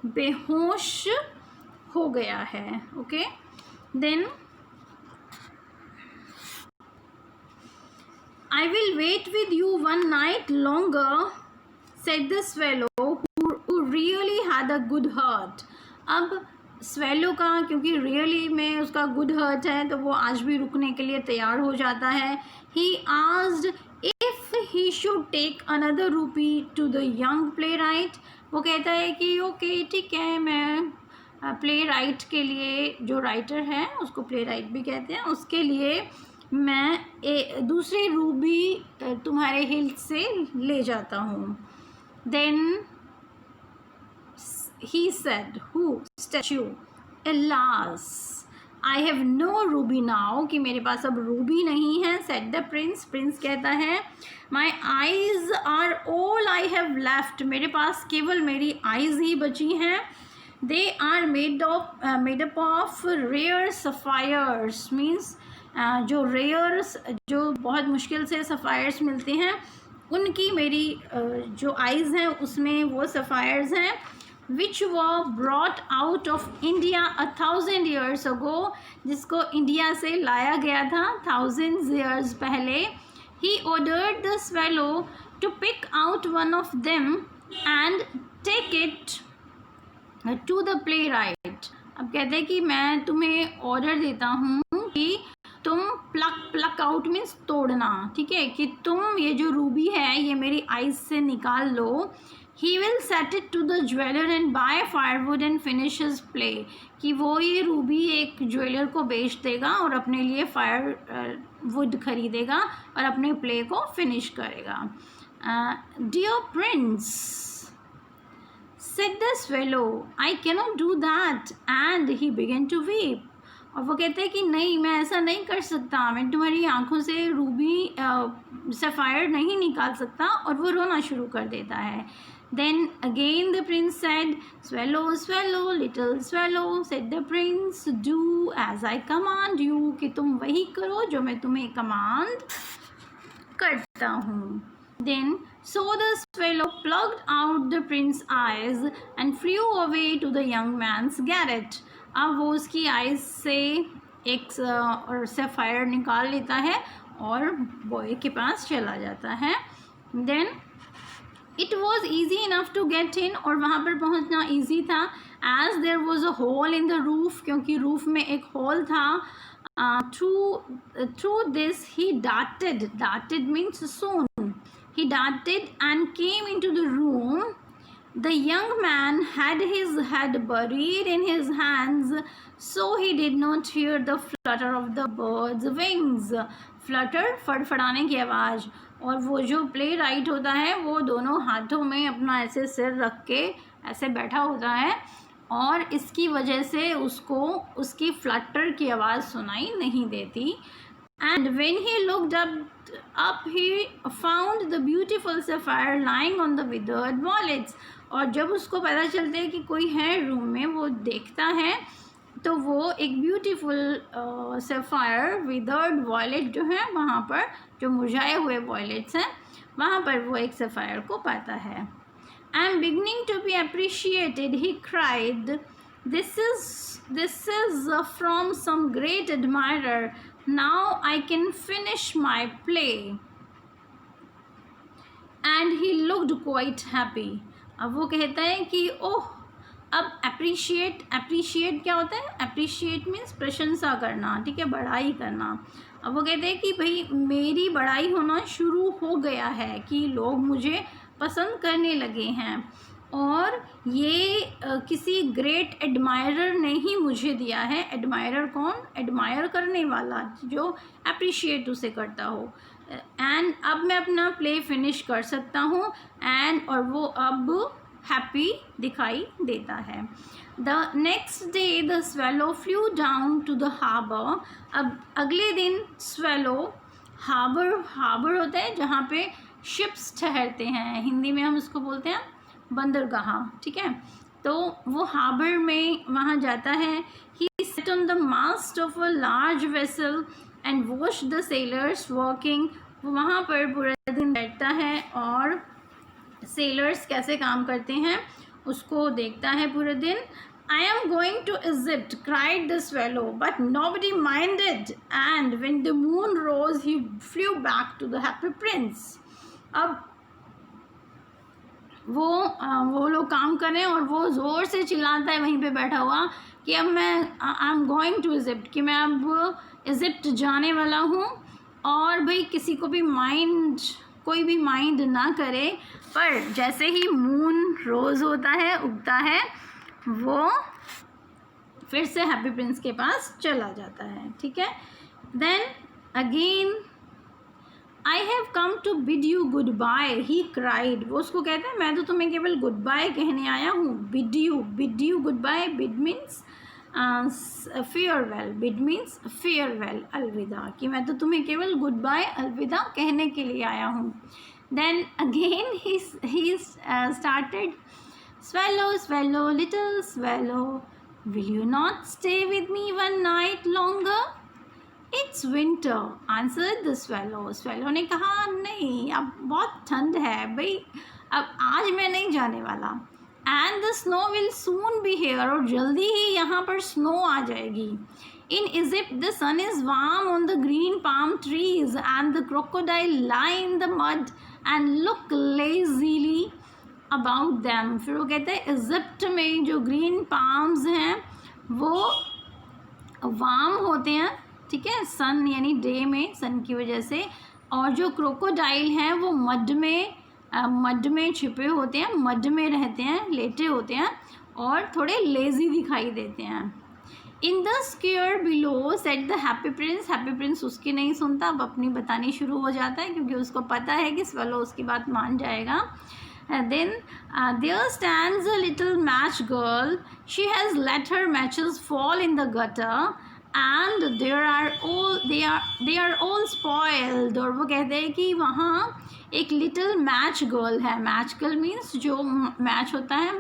बेहोश हो गया है. Okay. Then I will wait with you one night longer, said the swallow, who really had a good heart. अब स्वेलो का, क्योंकि रियली में उसका गुड हर्ट है, तो वो आज भी रुकने के लिए तैयार हो जाता है. He asked if he should take another rupee to the young playwright. वो कहता है कि ओके ठीक है, मैं प्ले राइट के लिए, जो राइटर है उसको प्ले राइट भी कहते हैं, उसके लिए मैं दूसरी रूबी तुम्हारे हिल्स से ले जाता हूँ. Then he said, who? Statue. Alas, I have no ruby now, कि मेरे पास अब रूबी नहीं है. said the prince. प्रिंस कहता है my eyes are all I have left, मेरे पास केवल मेरी eyes ही बची हैं. they are made up of rare sapphires, means जो रेयर्स, जो बहुत मुश्किल से सफ़ायर्स मिलते हैं, उनकी मेरी जो आइज़ हैं उसमें वो सफ़ायर्स हैं. विच were brought out of India 1000 years ago, जिसको इंडिया से लाया गया था 1000 years पहले. he ordered the swallow to pick out one of them and take it to the playwright. अब कहते हैं कि मैं तुम्हें ऑर्डर देता हूँ कि तुम प्लक आउट मीन्स तोड़ना, ठीक है, कि तुम ये जो रूबी है ये मेरी आइज से निकाल लो. He will set it to the jeweler and buy firewood and finish his play, कि वो ये रूबी एक ज्वेलर को बेच देगा और अपने लिए वुड खरीदेगा और अपने प्ले को फिनिश करेगा. Dear prince, said the swallow, I cannot do that, and he began to weep. और वो कहते हैं कि नहीं, मैं ऐसा नहीं कर सकता, मैं तुम्हारी आंखों से रूबी सफ़ायर नहीं निकाल सकता, और वो रोना शुरू कर देता है. Then again the prince said, swallow, swallow, little swallow. said the prince, do as I command you, कि तुम वही करो जो मैं तुम्हें कमांड करता हूँ. Then so the swallow plucked out the prince's eyes and flew away to the young man's garret. अब वो उसकी आइज से एक और सफ़ायर निकाल लेता है और बॉय के पास चला जाता है. Then it was easy enough to get in, और वहाँ पर पहुँचना ईजी था. As there was a hole in the roof, क्योंकि रूफ में एक होल था. Through this he darted means soon, he darted and came into the room. The young man had his head buried in his hands, so he did not hear the flutter of the bird's wings. Flutter, फड़फड़ाने की आवाज़. और वो जो play right होता है वो दोनों हाथों में अपना ऐसे सिर रख के ऐसे बैठा होता है, और इसकी वजह से उसको उसकी फ्लटर की आवाज़ सुनाई नहीं देती. And when he looked up he found the beautiful sapphire lying on the withered violets. और जब उसको पता चलता है कि कोई है रूम में, वो देखता है तो वो एक ब्यूटीफुल सफ़ायर विदर्ड वॉयलेट जो है वहाँ पर, जो मुरझाए हुए वॉयलेट्स हैं वहाँ पर वो एक सफ़ायर को पाता है. I am beginning to be appreciated, he cried, this is from some great admirer, now I can finish my play. And he looked quite happy. अब वो कहता है कि ओह, अब अप्रिशिएट क्या होता है? अप्रिशिएट मीन्स प्रशंसा करना, ठीक है, बड़ाई करना. अब वो कहते हैं कि भाई मेरी बड़ाई होना शुरू हो गया है, कि लोग मुझे पसंद करने लगे हैं, और ये किसी ग्रेट एडमायरर ने ही मुझे दिया है. एडमायरर कौन? एडमायर करने वाला, जो अप्रिशिएट उसे करता हो. एंड अब मैं अपना प्ले फिनिश कर सकता हूँ. एंड और वो अब हैप्पी दिखाई देता है. The next day the swallow flew down to the harbour. अब अगले दिन स्वेलो, हार्बर होता है जहाँ पे शिप्स ठहरते हैं, हिंदी में हम उसको बोलते हैं बंदरगाह, ठीक है. तो वो हार्बर में वहाँ जाता है. He sat on the mast of a large vessel and watch the sailors working. वो वहाँ पर पूरा दिन बैठता है और सेलर्स कैसे काम करते हैं उसको देखता है पूरे दिन. I am going to Egypt, cried the swallow, but nobody minded, and when the moon rose, he flew back to the happy prince. अब वो लोग काम करें और वो ज़ोर से चिल्लाता है वहीं पे बैठा हुआ कि अब मैं I am going to Egypt, कि मैं अब इजिप्ट जाने वाला हूँ. और भाई किसी को भी माइंड कोई भी माइंड ना करे, पर जैसे ही मून रोज़ होता है, उगता है, वो फिर से हैप्पी प्रिंस के पास चला जाता है, ठीक है। Then again I have come to bid you goodbye, he cried, वो उसको कहते हैं मैं तो तुम्हें केवल गुड बाय कहने आया हूँ। Bid you goodbye, bid means farewell, bid means farewell, अलविदा, कि मैं तो तुम्हें केवल गुड बाय, अलविदा कहने के लिए आया हूँ। Then again he started, swallow, swallow, little swallow, will you not stay with me one night longer? It's winter, answered the swallow. swallow ने कहा नहीं, अब बहुत ठंड है भाई, अब आज मैं नहीं जाने वाला। And the snow will soon be here, और जल्दी ही यहाँ पर स्नो आ जाएगी। In Egypt the sun is warm on the green palm trees and the crocodile lie in the mud and look lazily about them। फिर वो कहते हैं Egypt में जो ग्रीन पाम्स हैं वो वार्म होते हैं, ठीक है, सन यानी डे में, सन की वजह से, और जो क्रोकोडाइल हैं वो मड में छिपे होते हैं, मड में रहते हैं, लेटे होते हैं और थोड़े लेज़ी दिखाई देते हैं। In the square below set the happy Prince, happy Prince उसकी नहीं सुनता, अब अपनी बतानी शुरू हो जाता है क्योंकि उसको पता है कि स्वैलो उसकी बात मान जाएगा। Then there stands a little match girl. She has let her matches fall in the gutter, and they are all spoiled। और वो कहते हैं कि वहाँ एक लिटिल मैच गर्ल है। मैच गर्ल मीन्स जो मैच होता है,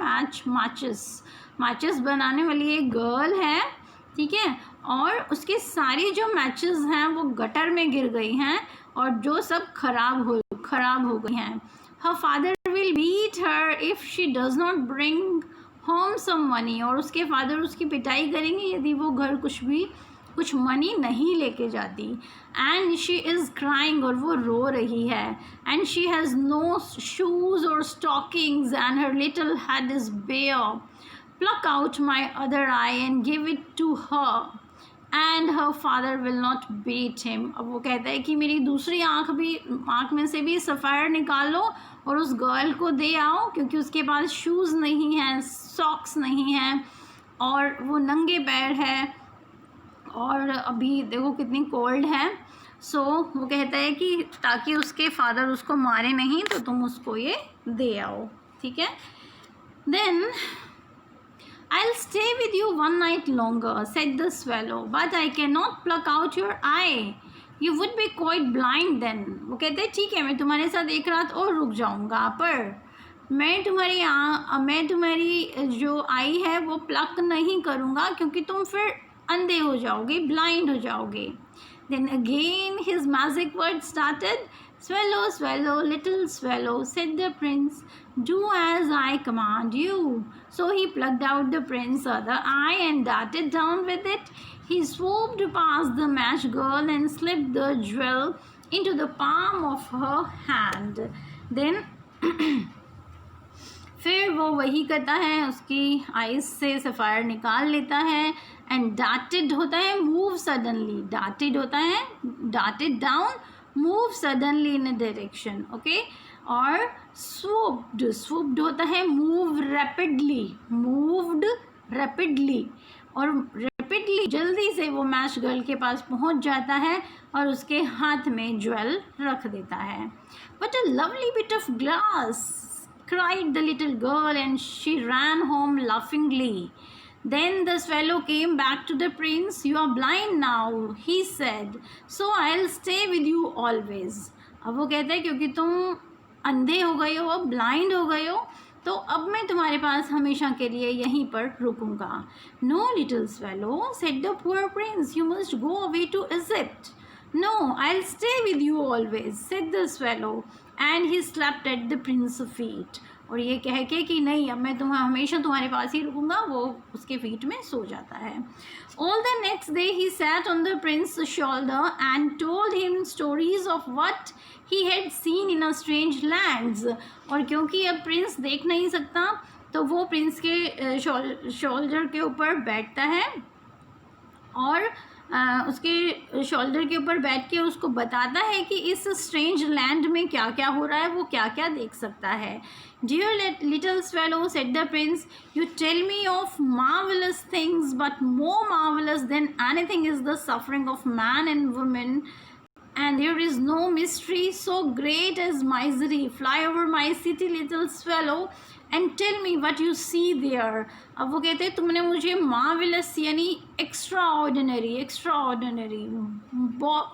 माचिस बनाने वाली एक गर्ल है, ठीक है, और उसके सारी जो मैचेस हैं वो गटर में गिर गई हैं और जो सब खराब हो गई हैं। Her father will beat her if she does not bring home some money, और उसके फादर उसकी पिटाई करेंगे यदि वो घर कुछ मनी नहीं लेके जाती। And she is crying, और वो रो रही है। And she has no shoes or stockings and her little head is bare। Pluck out my other eye and give it to her and her father will not beat him। अब वो कहता है कि मेरी दूसरी आँख में से भी सफ़ायर निकालो और उस गर्ल को दे आओ, क्योंकि उसके पास शूज़ नहीं हैं, सॉक्स नहीं हैं और वो नंगे पैर है और अभी देखो कितनी कोल्ड है। सो वो कहता है कि ताकि उसके फादर उसको मारे नहीं तो तुम उसको ये दे आओ, ठीक है। Then I'll stay with you one night longer, said the swallow, but I cannot pluck out your eye. You would be quite blind then। वो कहते हैं ठीक है मैं तुम्हारे साथ एक रात और रुक जाऊंगा, पर मैं तुम्हारी जो आई है वो प्लक नहीं करूँगा क्योंकि तुम फिर अंधे हो जाओगे, ब्लाइंड हो जाओगे। Then again his magic word started. Swallow, swallow, little swallow, said the prince, do as I command you। So he plucked out the prince's other eye and darted down with it। He swooped past the match girl and slipped the jewel into the palm of her hand। Then फिर वो वही करता है, उसकी eyes से sapphire निकाल लेता है। एंड डार्टेड होता है मूव सडनली, डार्टेड होता है darted down, move suddenly in a direction, okay. और स्वूप्ड होता है मूव्ड रैपिडली, और रैपिडली जल्दी से वो मैच गर्ल के पास पहुंच जाता है और उसके हाथ में ज्वेल रख देता है। But a lovely bit of glass, cried the little girl, and she ran home laughingly। Then the swallow came back to the prince। You are blind now, he said, so I'll stay with you always। अब वो कहता है क्योंकि तुम अंधे हो गए हो, ब्लाइंड हो गए हो, तो अब मैं तुम्हारे पास हमेशा के लिए यहीं पर रुकूंगा। No little swallow, said the poor prince, you must go away to Egypt। No, I'll stay with you always, said the swallow, and he slept at the prince's feet। और ये कह के कि नहीं अब मैं हमेशा तुम्हारे पास ही रुकूंगा, वो उसके फीट में सो जाता है। All the next day he sat on the prince's shoulder and told him stories of what he had seen in a strange lands। और क्योंकि अब प्रिंस देख नहीं सकता तो वो प्रिंस के शोल्डर के ऊपर बैठता है और उसके शोल्डर के ऊपर बैठ के उसको बताता है कि इस स्ट्रेंज लैंड में क्या क्या हो रहा है, वो क्या क्या देख सकता है. Dear little swallow, said the prince, you tell me of marvelous things, but more marvelous than anything is the suffering of man and woman. And there is no mystery so great as misery. Fly over my city, little swallow, and tell me what you see there. अब वो कहते हैं तुमने मुझे marvellous यानी extra ordinary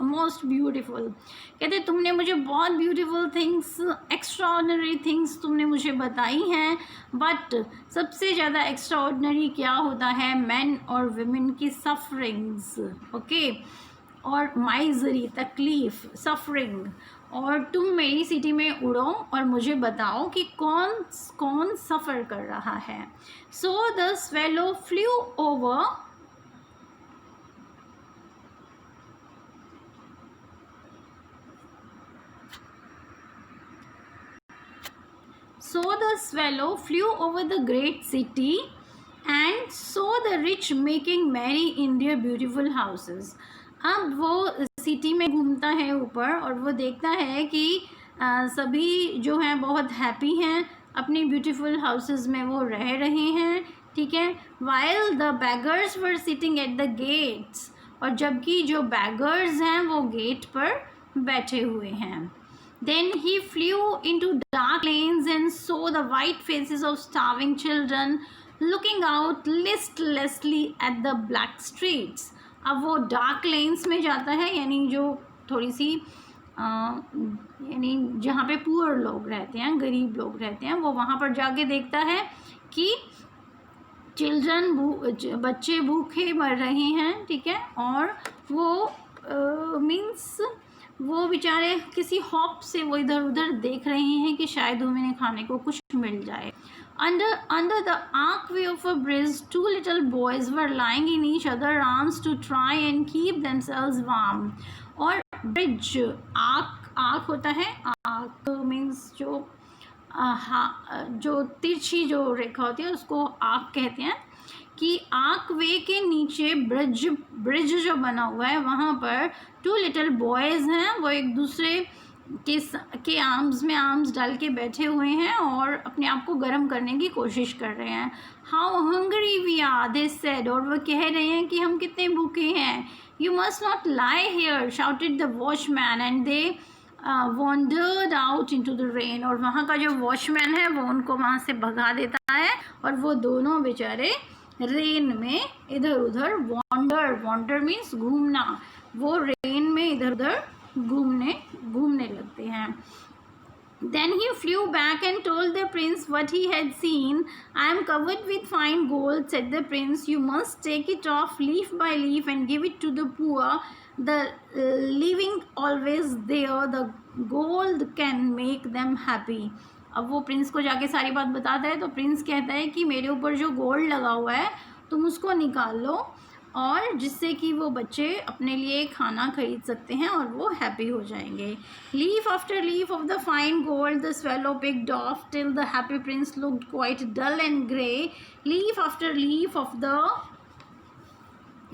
most beautiful, कहते तुमने मुझे बहुत beautiful things, extra ordinary things तुमने मुझे बताई हैं, बट सबसे ज़्यादा एक्स्ट्रा ऑर्डिनरी क्या होता है, मैन और वुमेन की सफरिंग्स. ओके, और माइजरी तकलीफ़, सफरिंग. और तुम मेरी सिटी में उड़ो और मुझे बताओ कि कौन कौन सफ़र कर रहा है. So the swallow flu over the great city and saw the rich making merry in their beautiful houses. अब वो सिटी में घूमता है ऊपर और वो देखता है कि सभी जो हैं बहुत हैप्पी हैं, अपनी ब्यूटीफुल हाउसेस में वो रह रहे हैं. ठीक है, while the beggars were sitting at the gates, और जबकि जो बैगर्स हैं वो गेट पर बैठे हुए हैं. Then he flew into dark lanes and saw the white faces of starving children looking out listlessly at the black streets. अब वो डार्क लेन्स में जाता है, यानी जो थोड़ी सी यानी जहाँ पे पुअर लोग रहते हैं, गरीब लोग रहते हैं, वो वहाँ पर जाके देखता है कि बच्चे भूखे मर रहे हैं. ठीक है, और वो मीन्स वो बेचारे किसी हॉप से वो इधर उधर देख रहे हैं कि शायद उन्हें खाने को कुछ मिल जाए. Under the archway of a bridge, two little boys were lying in each other's arms to try and keep themselves warm. और ब्रिज, आर्क होता है, आर्क मीन्स जो तिरछी जो रेखा होती है उसको आर्क कहते हैं. कि आर्क वे के नीचे ब्रिज जो बना हुआ है वहाँ पर टू लिटिल बॉयज़ हैं, वो एक दूसरे के आर्म्स में आर्म्स डाल के बैठे हुए हैं और अपने आप को गर्म करने की कोशिश कर रहे हैं. How hungry we are, they said, और वो कह रहे हैं कि हम कितने भूखे हैं. You must not lie here, shouted the watchman, and they wandered out into the rain. और वहाँ का जो वॉचमैन है वो उनको वहाँ से भगा देता है और वो दोनों बेचारे रेन में इधर उधर वॉन्डर मीन्स घूमना, वो रेन में इधर उधर घूमने लगते हैं. Then he flew back and told the prince what he had seen. I am covered with fine gold, said the prince. You must take it off leaf by leaf and give it to the poor. The living always there. The gold can make them happy. अब वो Prince को जाके सारी बात बताता है तो Prince कहता है कि मेरे ऊपर जो गोल्ड लगा हुआ है तुम उसको निकाल लो, और जिससे कि वो बच्चे अपने लिए खाना खरीद सकते हैं और वो हैप्पी हो जाएंगे. Leaf after leaf of the fine gold the swallow picked off till the happy prince looked quite dull and grey. लीफ आफ्टर लीफ ऑफ द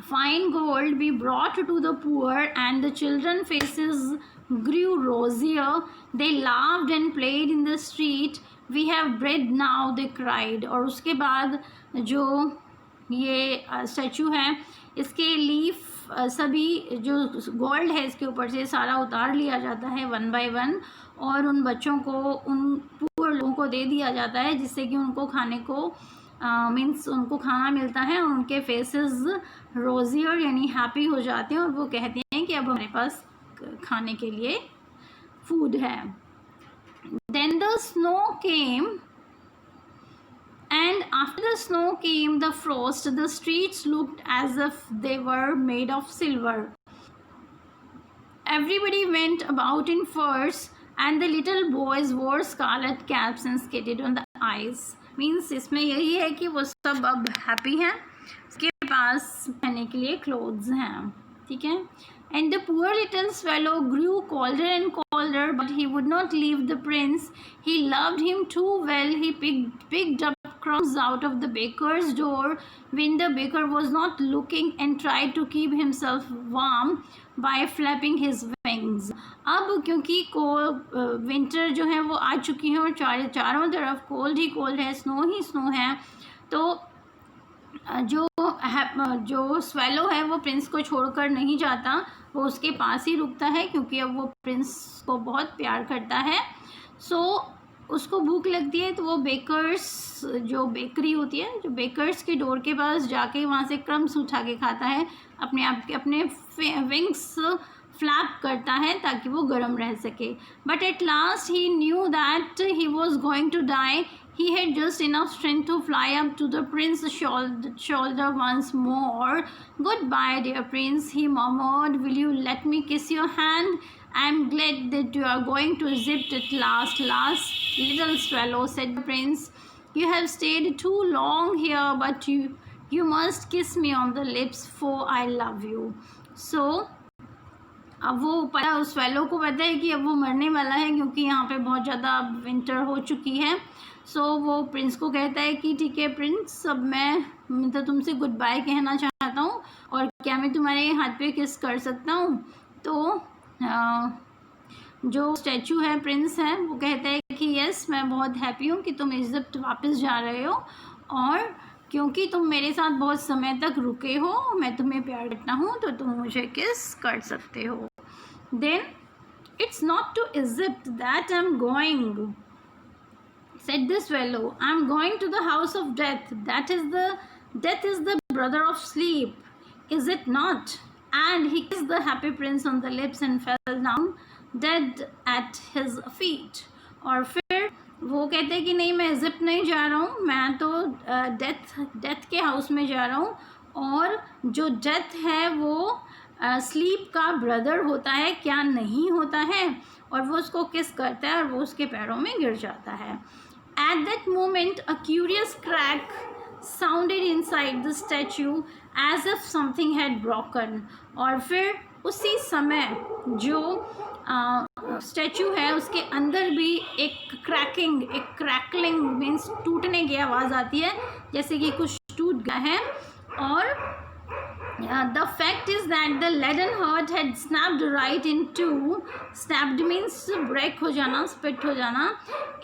fine gold be brought to the poor, and the children's faces grew rosier. They laughed and played in the street. We have bread now, they cried. और उसके बाद जो ये statue है इसके leaf सभी जो गोल्ड है इसके ऊपर से सारा उतार लिया जाता है वन बाय वन, और उन बच्चों को, उन पुअर लोगों को दे दिया जाता है जिससे कि उनको खाने को मीन्स उनको खाना मिलता है और उनके फेसेस रोजियर यानी हैप्पी हो जाते हैं और वो कहते हैं कि अब हमारे पास खाने के लिए फूड है. Then the snow came, and after the snow came the frost. The streets looked as if they were made of silver. Everybody went about in furs, and the little boys wore scarlet caps and skated on the ice. Means इसमें यही है कि वो सब अब happy हैं, उसके पास पहनने के लिए क्लोथ्स हैं. ठीक है. And the poor little swallow grew colder and colder, but he would not leave the prince. He loved him too well. He picked up crumbs out of the baker's door when the baker was not looking and tried to keep himself warm by flapping his wings. अब क्योंकि winter जो है वो आ चुकी है और चारों तरफ कोल्ड ही कोल्ड है, स्नो ही स्नो है, तो जो स्वेलो है वो प्रिंस को छोड़कर नहीं जाता, वो उसके पास ही रुकता है क्योंकि अब वो प्रिंस को बहुत प्यार करता है. सो उसको भूख लगती है तो वो बेकर्स जो बेकरी होती है, जो बेकर्स के डोर के पास जाके वहाँ से क्रम्स उठा के खाता है, अपने विंग्स फ्लैप करता है ताकि वो गर्म रह सके. But at last he knew that he was going to die. He had just enough strength to fly up to the prince's shoulder once more. "Goodbye, dear prince," he murmured. "Will you let me kiss your hand? I am glad that you are going to Egypt at last." "Little swallow," said the prince, "you have stayed too long here, but you must kiss me on the lips, for I love you." So अब वो पता, उस swallow को पता है कि अब वो मरने वाला है क्योंकि यहाँ पे बहुत ज़्यादा विंटर हो चुकी है. सो वो प्रिंस को कहता है कि ठीक है प्रिंस, अब मैं तो तुमसे गुड बाय कहना चाहता हूँ और क्या मैं तुम्हारे हाथ पे किस कर सकता हूँ. तो जो स्टैचू है, प्रिंस है, वो कहता है कि यस, मैं बहुत हैप्पी हूँ कि तुम इजिप्ट वापस जा रहे हो और क्योंकि तुम मेरे साथ बहुत समय तक रुके हो, मैं तुम्हें प्यार करता हूँ, तो तुम मुझे किस कर सकते हो. Then it's not to Egypt that I am going, said the swallow. "I am going to the house of death. Death is the brother of sleep, is it not?" And he kissed the happy prince on the lips and fell down dead at his feet. और फिर वो कहते हैं कि नहीं, मैं Egypt नहीं जा रहा हूँ, मैं तो डेथ के हाउस में जा रहा हूँ, और जो डेथ है वो स्लीप का ब्रदर होता है, क्या नहीं होता है, और वो उसको किस करता है और वो उसके पैरों में गिर जाता है. At that moment, a curious crack sounded inside the statue as if something had broken. और फिर उसी समय जो स्टैचू है उसके अंदर भी एक क्रैकलिंग मीन्स टूटने की आवाज़ आती है, जैसे कि कुछ टूट गया है. और the fact is that the leaden heart had snapped right in two. Snapped means break हो जाना, split हो जाना.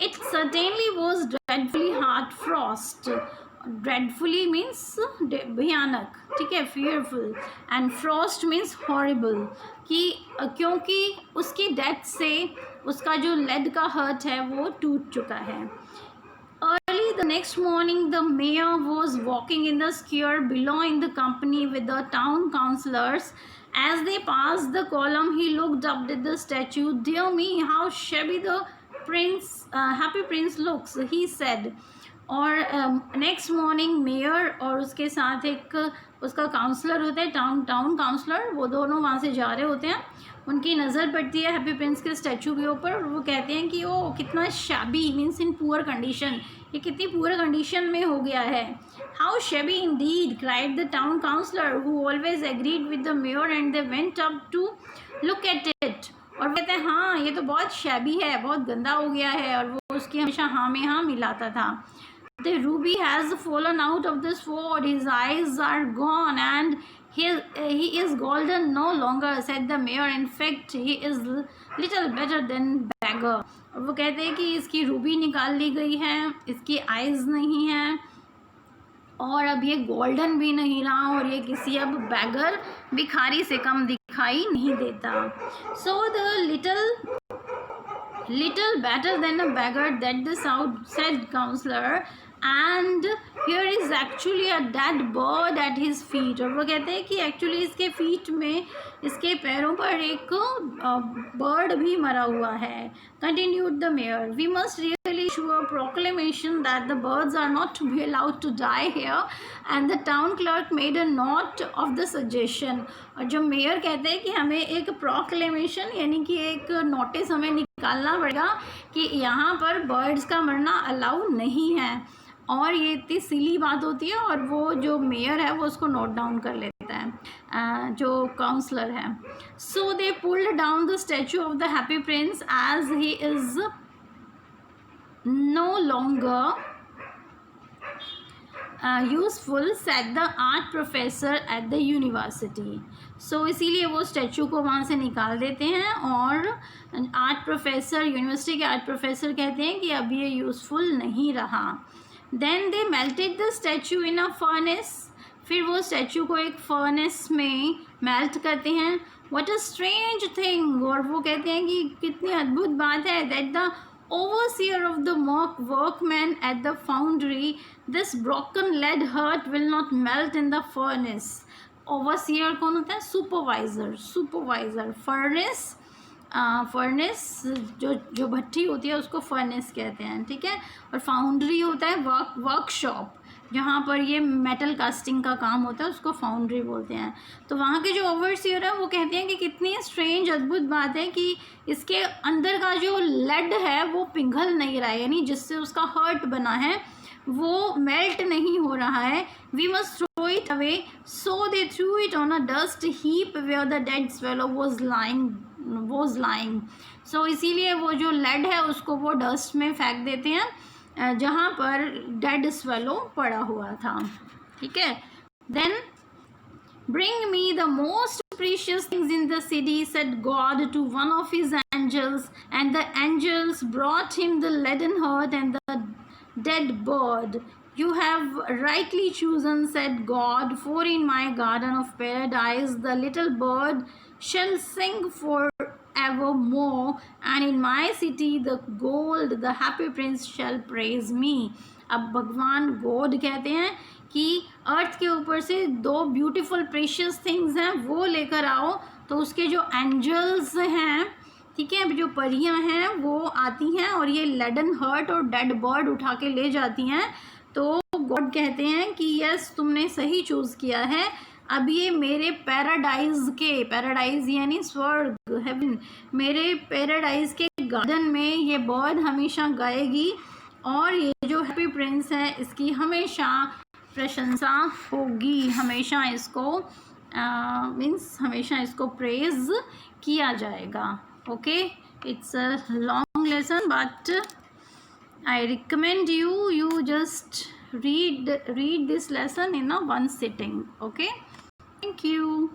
It certainly was dreadfully hard frost. Dreadfully means भयानक, ठीक है, fearful, and frost means horrible. कि क्योंकि उसकी डेथ से उसका जो लेड का हर्ट है वो टूट चुका है. Early the next morning, the mayor was walking in the square below in the company with the town councillors. As they passed the column, he looked up at the statue. "Dear me, how shabby the happy prince looks," he said. और next morning mayor और उसके साथ एक उसका counsellor होता है, town counsellor, वो दोनों वहाँ से जा रहे होते हैं. उनकी नज़र पड़ती है हैप्पी प्रिंस के स्टैचू के ऊपर और वो कहते हैं कि वो कितना shabby means in poor condition, ये कितनी पुअर कंडीशन में हो गया है. "How shabby indeed," cried the town councillor who always agreed with the mayor, and they went up to look at it. और कहते हैं हाँ, ये तो बहुत शैबी है, बहुत गंदा हो गया है, और वो उसकी हमेशा हाँ में हाँ मिलाता था. "The ruby has fallen out of the sword, his eyes are gone, and he is golden no longer," said the mayor. "In fact, he is little better than beggar." और वो कहते हैं कि इसकी रूबी निकाल ली गई है, इसकी आइज़ नहीं है, और अब ये गोल्डन भी नहीं रहा, और ये किसी अब बैगर भिखारी से कम दिखाई नहीं देता. "So the little better than a beggar," that the said counselor, "and here is actually a dead bird at his feet." और वो कहते हैं कि एक्चुअली इसके फीट में, इसके पैरों पर एक बर्ड भी मरा हुआ है. Continued the mayor, "We must really issue a proclamation that the birds are not to be allowed to die here," and the town clerk made a note of the suggestion. और जो mayor कहते हैं कि हमें एक proclamation यानी कि एक नोटिस हमें निकालना पड़ेगा कि यहाँ पर बर्ड्स का मरना अलाउ नहीं है, और ये इतनी सिली बात होती है, और वो जो मेयर है वो उसको नोट डाउन कर लेता है, जो काउंसलर है. "So they pulled down the statue of the happy prince as he is no longer useful said the art professor at the university. So इसीलिए वो स्टैचू को वहाँ से निकाल देते हैं और आर्ट प्रोफेसर, यूनिवर्सिटी के आर्ट प्रोफेसर कहते हैं कि अब ये यूज़फुल नहीं रहा। Then they melted the statue in a furnace, फिर वो स्टैचू को एक फर्नेस में मेल्ट करते हैं। व्हाट अ स्ट्रेंज थिंग, और वो कहते हैं कि कितनी अद्भुत बात है, that the overseer of the workmen at the foundry, this broken lead heart will not melt in the furnace. Overseer कौन होता है? सुपरवाइजर। सुपरवाइजर, फर्नेस, फर्नेस जो भट्टी होती है उसको फर्नेस कहते हैं, ठीक है। और फाउंड्री होता है वर्कशॉप, जहाँ पर ये मेटल कास्टिंग का काम होता है, उसको फाउंड्री बोलते हैं। तो वहाँ के जो ओवरसीयर है वो कहते हैं कि कितनी स्ट्रेंज अद्भुत बात है कि इसके अंदर का जो लेड है वो पिघल नहीं रहा है, यानी जिससे उसका हर्ट बना है वो मेल्ट नहीं हो रहा है। We must throw it away, so they threw it on a dust heap where the dead swallow was lying. So इसीलिए वो जो लेड है उसको वो डस्ट में फेंक देते हैं जहाँ पर डेड स्वेलो पड़ा हुआ था, ठीक है। Then bring me the most precious things in the city, said God to one of his angels, and the angels brought him the leaden heart and the dead bird. You have rightly chosen, said God, for in my garden of paradise the little bird shall sing forevermore, and in my city the gold, the happy prince shall praise me. अब भगवान God कहते हैं कि अर्थ के ऊपर से दो beautiful precious things हैं वो लेकर आओ। तो उसके जो एंजल्स हैं, ठीक है, जो परियां हैं वो आती हैं और ये लेडन हर्ट और डेड बर्ड उठा के ले जाती हैं। तो गॉड कहते हैं कि यस, तुमने सही चूज़ किया है। अब ये मेरे पैराडाइज यानी स्वर्ग, हेवन, मेरे पैराडाइज के गार्डन में ये बर्ड हमेशा गाएगी और ये जो हैप्पी प्रिंस है इसकी हमेशा प्रशंसा होगी, हमेशा इसको मीन्स हमेशा इसको प्रेज किया जाएगा। Okay, it's a long lesson, but I recommend you just read this lesson in a one sitting. Okay, thank you.